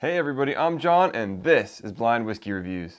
Hey everybody, I'm John and this is Blind Whiskey Reviews.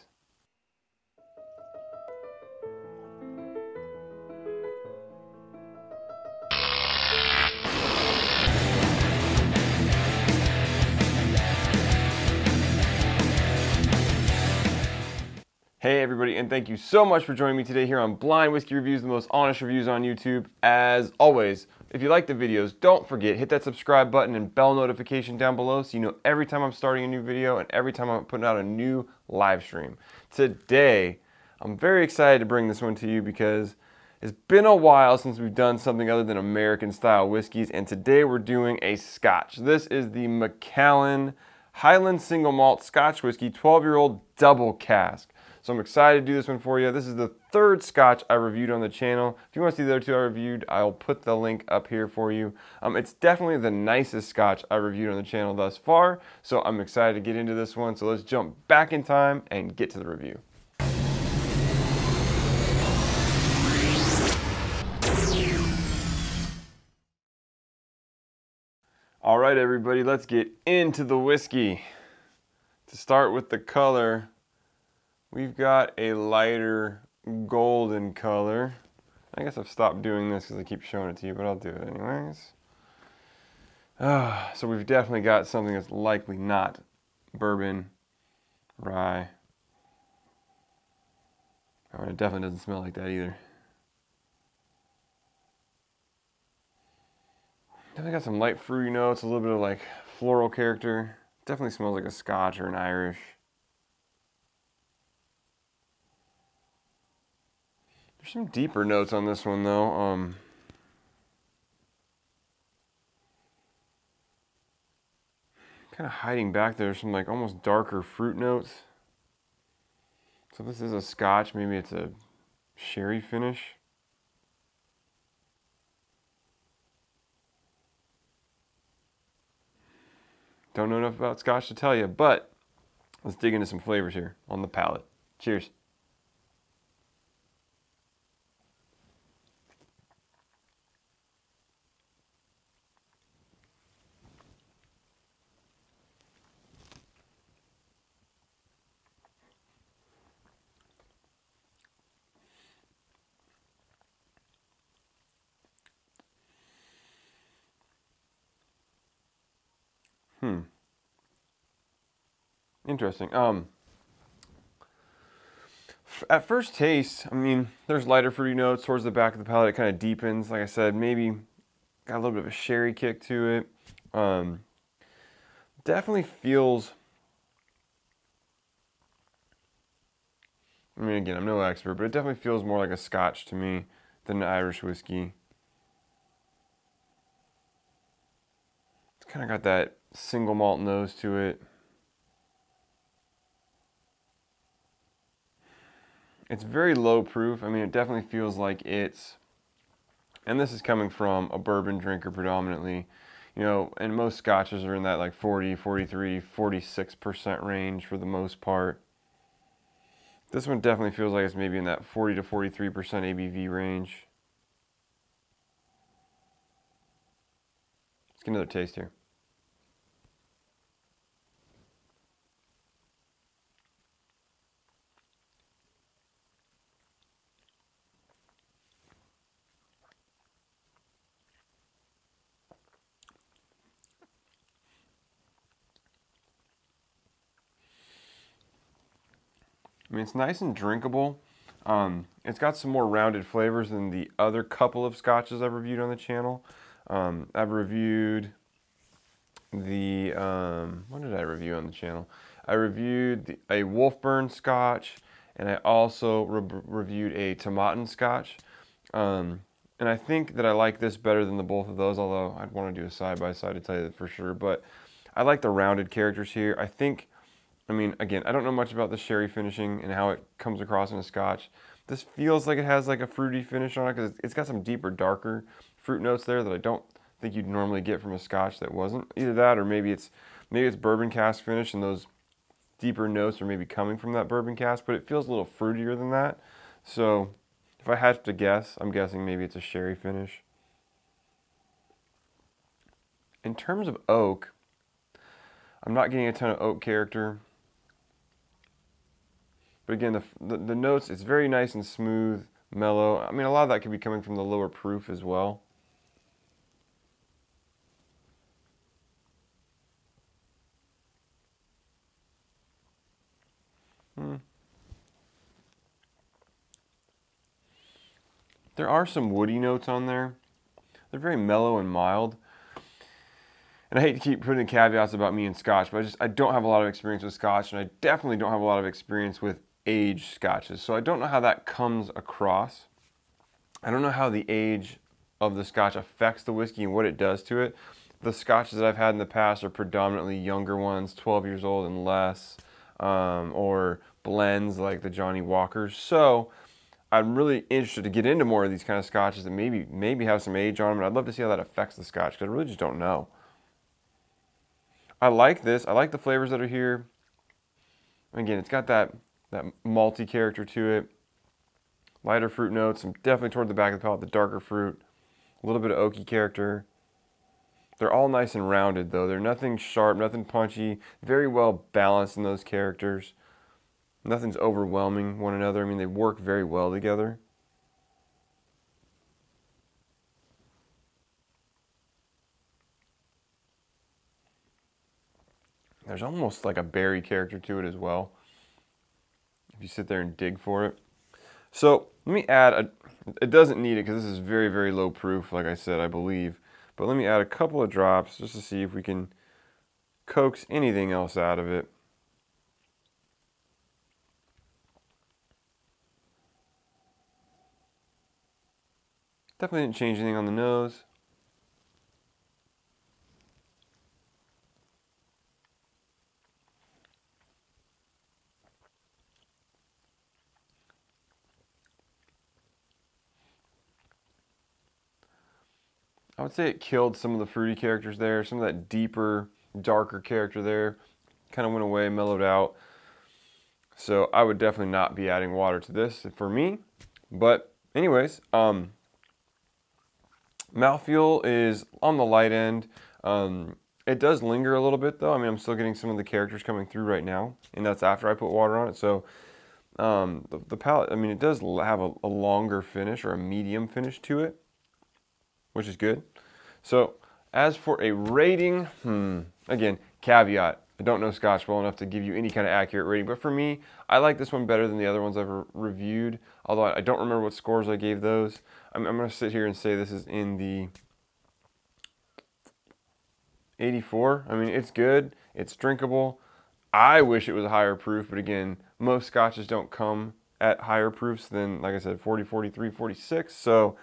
Hey everybody, and thank you so much for joining me today here on Blind Whiskey Reviews, the most honest reviews on YouTube. As always, if you like the videos, don't forget, hit that subscribe button and bell notification down below so you know every time I'm starting a new video and every time I'm putting out a new live stream. Today, I'm very excited to bring this one to you because it's been a while since we've done something other than American style whiskeys, and today we're doing a Scotch. This is the Macallan Highland Single Malt Scotch Whisky 12-year-old double cask. So I'm excited to do this one for you. This is the third Scotch I reviewed on the channel. If you want to see the other two I reviewed, I'll put the link up here for you. It's definitely the nicest Scotch I reviewed on the channel thus far, so I'm excited to get into this one. So let's jump back in time and get to the review. All right, everybody, let's get into the whiskey. To start with the color, we've got a lighter golden color. I guess I've stopped doing this because I keep showing it to you, but I'll do it anyways. So we've definitely got something that's likely not bourbon, rye. Oh, and it definitely doesn't smell like that either. Definitely got some light fruity notes, a little bit of like floral character. Definitely smells like a Scotch or an Irish. There's some deeper notes on this one though. Kind of hiding back there, some like almost darker fruit notes. So if this is a Scotch, maybe it's a sherry finish. Don't know enough about Scotch to tell you, but let's dig into some flavors here on the palate. Cheers. Interesting. At first taste, I mean, there's lighter fruity notes towards the back of the palate. It kind of deepens. Like I said, maybe got a little bit of a sherry kick to it. Definitely feels, I mean, again, I'm no expert, but it definitely feels more like a Scotch to me than an Irish whiskey. It's kind of got that single malt nose to it. It's very low proof. I mean, it definitely feels like it's, and this is coming from a bourbon drinker predominantly, you know, and most Scotches are in that like 40, 43, 46% range for the most part. This one definitely feels like it's maybe in that 40 to 43% ABV range. Let's get another taste here. I mean, it's nice and drinkable. It's got some more rounded flavors than the other couple of Scotches I've reviewed on the channel. I've reviewed the, what did I review on the channel? I reviewed a Wolfburn Scotch, and I also reviewed a Tomatin Scotch. And I think that I like this better than the both of those, although I'd want to do a side-by-side to tell you that for sure. But I like the rounded characters here. I mean, again, I don't know much about the sherry finishing and how it comes across in a Scotch. This feels like it has like a fruity finish on it because it's got some deeper, darker fruit notes there that I don't think you'd normally get from a Scotch that wasn't. Either that or maybe it's bourbon cask finish and those deeper notes are maybe coming from that bourbon cask, but it feels a little fruitier than that. So if I had to guess, I'm guessing maybe it's a sherry finish. In terms of oak, I'm not getting a ton of oak character. But again, the notes, it's very nice and smooth, mellow. I mean, a lot of that could be coming from the lower proof as well. There are some woody notes on there. They're very mellow and mild. And I hate to keep putting caveats about me and Scotch, but I don't have a lot of experience with Scotch, and I definitely don't have a lot of experience with aged Scotches. So I don't know how that comes across. I don't know how the age of the Scotch affects the whiskey and what it does to it. The Scotches that I've had in the past are predominantly younger ones, 12 years old and less, or blends like the Johnny Walkers. So I'm really interested to get into more of these kind of Scotches that maybe have some age on them, and I'd love to see how that affects the Scotch, because I really just don't know. I like this. I like the flavors that are here. Again, it's got that malty character to it. Lighter fruit notes. I'm definitely toward the back of the palate, the darker fruit. A little bit of oaky character. They're all nice and rounded, though. They're nothing sharp, nothing punchy. Very well balanced in those characters. Nothing's overwhelming one another. I mean, they work very well together. There's almost like a berry character to it as well, if you sit there and dig for it. So let me add, it doesn't need it because this is very, very low proof, like I said, I believe. But let me add a couple of drops just to see if we can coax anything else out of it. Definitely didn't change anything on the nose. I would say it killed some of the fruity characters there. Some of that deeper, darker character there kind of went away, mellowed out. So I would definitely not be adding water to this for me. But anyways, mouthfeel is on the light end. It does linger a little bit though. I mean, I'm still getting some of the characters coming through right now, and that's after I put water on it. So the palate, I mean, it does have a longer finish or a medium finish to it, which is good. So as for a rating, again, caveat, I don't know Scotch well enough to give you any kind of accurate rating, but for me, I like this one better than the other ones I've reviewed, although I don't remember what scores I gave those. I'm going to sit here and say this is in the 84. I mean, it's good, it's drinkable. I wish it was a higher proof, but again, most Scotches don't come at higher proofs than, like I said, 40, 43, 46, so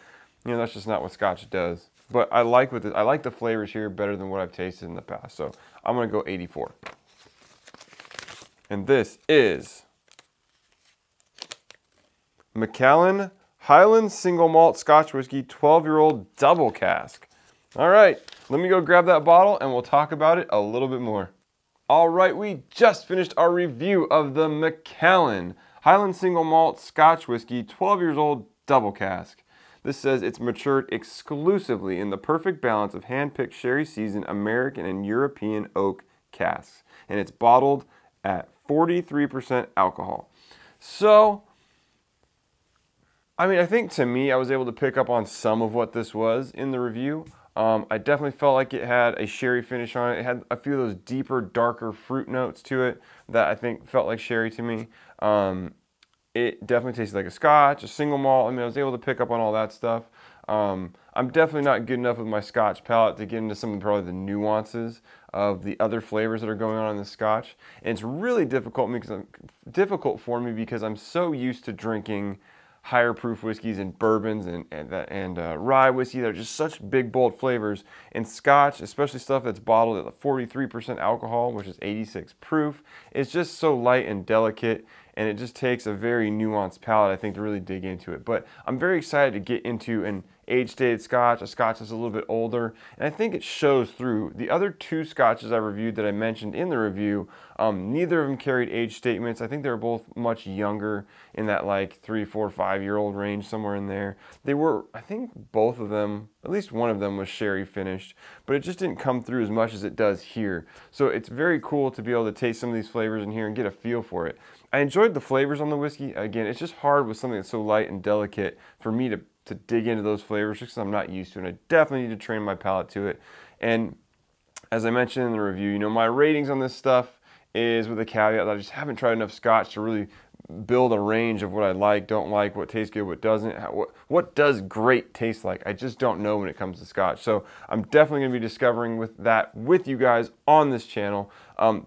you know, that's just not what Scotch does. But I like the flavors here better than what I've tasted in the past. So I'm going to go 84. And this is Macallan Highland Single Malt Scotch Whisky 12-year-old double cask. All right, let me go grab that bottle and we'll talk about it a little bit more. All right, we just finished our review of the Macallan Highland Single Malt Scotch Whisky 12 years old double cask. This says it's matured exclusively in the perfect balance of hand-picked sherry-seasoned American and European oak casks. And it's bottled at 43% alcohol. So, I mean, I think to me, I was able to pick up on some of what this was in the review. I definitely felt like it had a sherry finish on it. It had a few of those deeper, darker fruit notes to it that I think felt like sherry to me. It definitely tasted like a Scotch, a single malt. I mean, I was able to pick up on all that stuff. I'm definitely not good enough with my Scotch palate to get into some of probably the nuances of the other flavors that are going on in the Scotch. And it's really difficult for me because I'm so used to drinking higher proof whiskeys and bourbons and rye whiskey. They're just such big, bold flavors. And Scotch, especially stuff that's bottled at 43% alcohol, which is 86 proof, is just so light and delicate. And it just takes a very nuanced palate, I think, to really dig into it. But I'm very excited to get into and age-stated Scotch, a Scotch that's a little bit older, and I think it shows through. The other two Scotches I reviewed that I mentioned in the review, neither of them carried age statements. I think they were both much younger, in that like 3, 4, 5-year-old range, somewhere in there. They were, I think both of them, at least one of them was sherry finished, but it just didn't come through as much as it does here. So it's very cool to be able to taste some of these flavors in here and get a feel for it. I enjoyed the flavors on the whiskey. Again, it's just hard with something that's so light and delicate for me to dig into those flavors just because I'm not used to it. And I definitely need to train my palate to it. And as I mentioned in the review, you know, my ratings on this stuff is with a caveat that I just haven't tried enough Scotch to really build a range of what I like, don't like, what tastes good, what doesn't, what does great taste like. I just don't know when it comes to Scotch. So I'm definitely going to be discovering with you guys on this channel.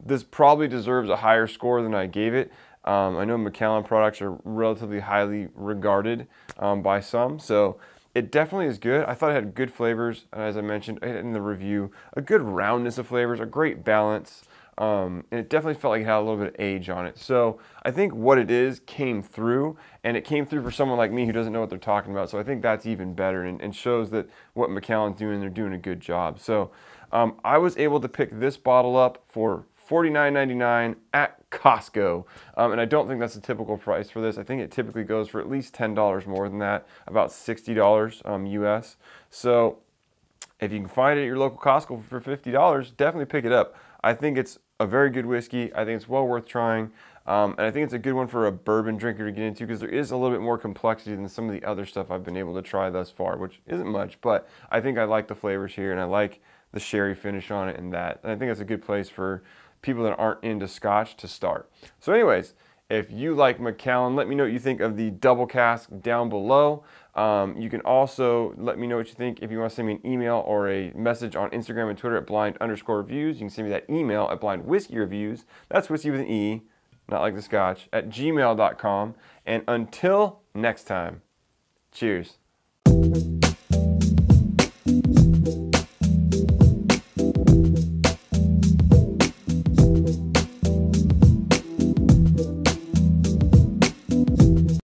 This probably deserves a higher score than I gave it. I know Macallan products are relatively highly regarded by some, so it definitely is good. I thought it had good flavors, as I mentioned in the review, a good roundness of flavors, a great balance. And it definitely felt like it had a little bit of age on it. So I think what it is came through, and it came through for someone like me who doesn't know what they're talking about. So I think that's even better and shows that what Macallan's doing, they're doing a good job. So I was able to pick this bottle up for $49.99 at Costco. And I don't think that's the typical price for this. I think it typically goes for at least $10 more than that, about $60 US. So if you can find it at your local Costco for $50, definitely pick it up. I think it's a very good whiskey. I think it's well worth trying. And I think it's a good one for a bourbon drinker to get into because there is a little bit more complexity than some of the other stuff I've been able to try thus far, which isn't much, but I think I like the flavors here and I like the sherry finish on it and that. And I think it's a good place for people that aren't into Scotch to start. So anyways, if you like Macallan, let me know what you think of the double cask down below. You can also let me know what you think if you want to send me an email or a message on Instagram and Twitter at blind_reviews. You can send me that email at blindwhiskeyreviews. That's whiskey with an E, not like the Scotch, at gmail.com. And until next time, cheers.